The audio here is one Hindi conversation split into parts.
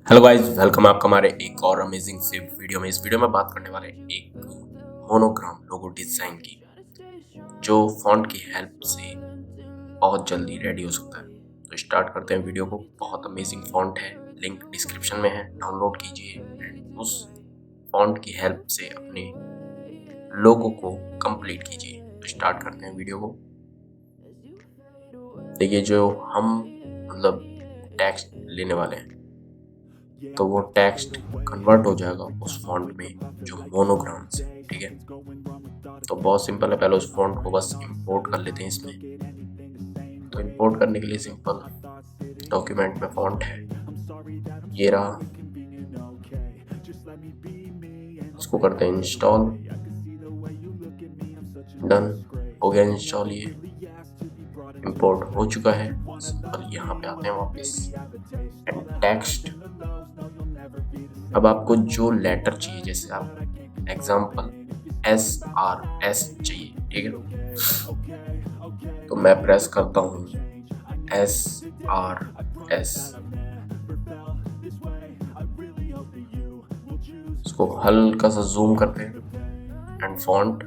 हेलो गाइस, वेलकम आपका हमारे एक और अमेजिंग से वीडियो में। इस वीडियो में बात करने वाले एक मोनोग्राम लोगो डिजाइन की, जो फॉन्ट की हेल्प से बहुत जल्दी रेडी हो सकता है। तो स्टार्ट करते हैं वीडियो को। बहुत अमेजिंग फॉन्ट है, लिंक डिस्क्रिप्शन में है, डाउनलोड कीजिए एंड उस फॉन्ट की हेल्प से अपने लोगो को कंप्लीट कीजिए। तो स्टार्ट करते हैं वीडियो को। देखिए, जो हम मतलब टेक्स्ट लेने वाले हैं तो वो टेक्स्ट कन्वर्ट हो जाएगा उस फॉन्ट में जो मोनोग्राम से, ठीक है। तो बहुत सिंपल है, पहले उस फॉन्ट को बस इंपोर्ट कर लेते हैं इसमें। तो इंपोर्ट करने के लिए सिंपल डॉक्यूमेंट में फॉन्ट है, ये रहा। इसको करते हैं इंस्टॉल। डन हो गया इंस्टॉल, ये इंपोर्ट हो चुका है। सिंपल यहाँ पे आते हैं वापस एंड टेक्स्ट। अब आपको जो लेटर चाहिए, जैसे आप एग्जाम्पल SRS चाहिए, ठीक है। तो मैं प्रेस करता हूँ SRS। इसको हल्का सा जूम करते हैं एंड फॉन्ट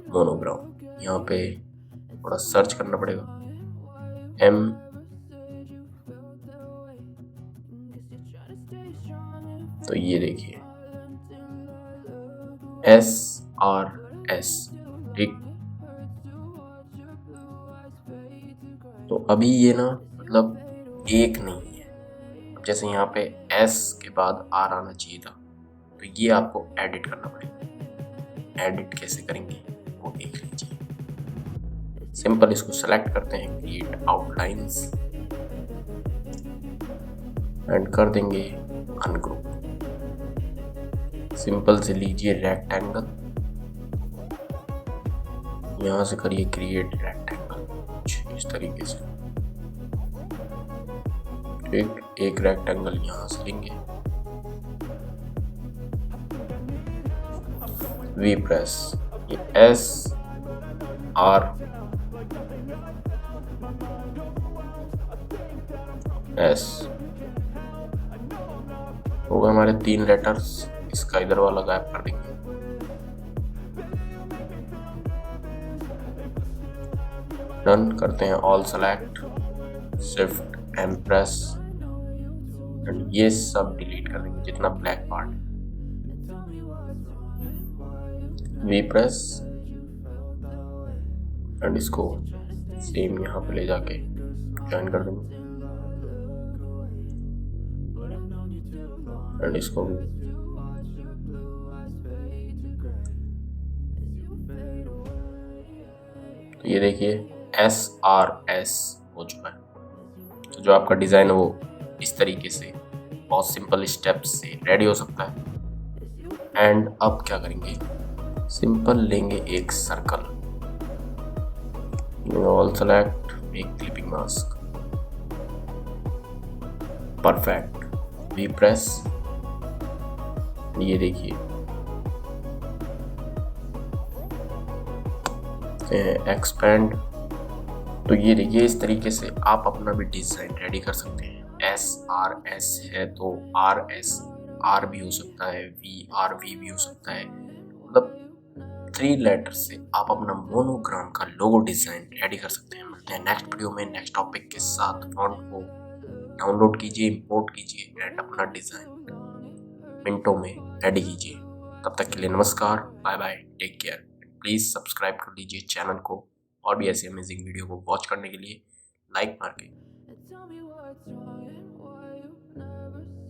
मोनोग्राम। यहाँ पे थोड़ा सर्च करना पड़ेगा, M तो ये देखिए SRS, ठीक। तो अभी ये ना मतलब एक नहीं है। अब जैसे यहाँ पे S के बाद R आना चाहिए था, तो ये आपको एडिट करना पड़ेगा। एडिट कैसे करेंगे वो देख लीजिए। सिंपल इसको सेलेक्ट करते हैं, क्रिएट आउटलाइंस एंड कर देंगे अनग्रुप। सिंपल से लीजिए रेक्टेंगल, यहाँ से करिए क्रिएट रेक्टेंगल, कुछ इस तरीके से, एक रेक्टेंगल यहाँ से लेंगे। वी प्रेस, ये SRS हो गए हमारे 3 लेटर्स। इसका इधर वाला गायब कर देंगे। डन करते हैं all select, shift M press and ये सब डिलीट कर देंगे जितना black part. We press and इसको सेम यहाँ पे ले जाके ज्वाइन कर देंगे एंड इसको भी। तो ये देखिए SRS हो चुका है। तो जो आपका डिज़ाइन है वो इस तरीके से बहुत सिंपल स्टेप्स से रेडी हो सकता है। एंड अब क्या करेंगे, सिंपल लेंगे एक circle, all select, make clipping mask, perfect. We press, ये देखिए एक्सपेंड। तो ये देखिए इस तरीके से आप अपना भी डिजाइन रेडी कर सकते हैं। SRS है तो RSR भी हो सकता है, VRV भी हो सकता है। मतलब 3 लेटर से आप अपना मोनोग्राम का लोगो डिजाइन रेडी कर सकते हैं। मिलते हैं नेक्स्ट वीडियो में नेक्स्ट टॉपिक के साथ। फॉन्ट को डाउनलोड कीजिए, इंपोर्ट कीजिए एंड अपना डिजाइन मिनटों में रेडी कीजिए। तब तक के लिए नमस्कार, bye bye, take care. Please subscribe कर लीजिए चैनल को, और भी ऐसे अमेजिंग वीडियो को वॉच करने के लिए लाइक मार के।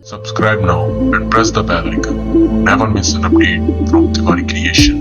Subscribe now and press the bell icon. Never miss an update from Tiwaricreation.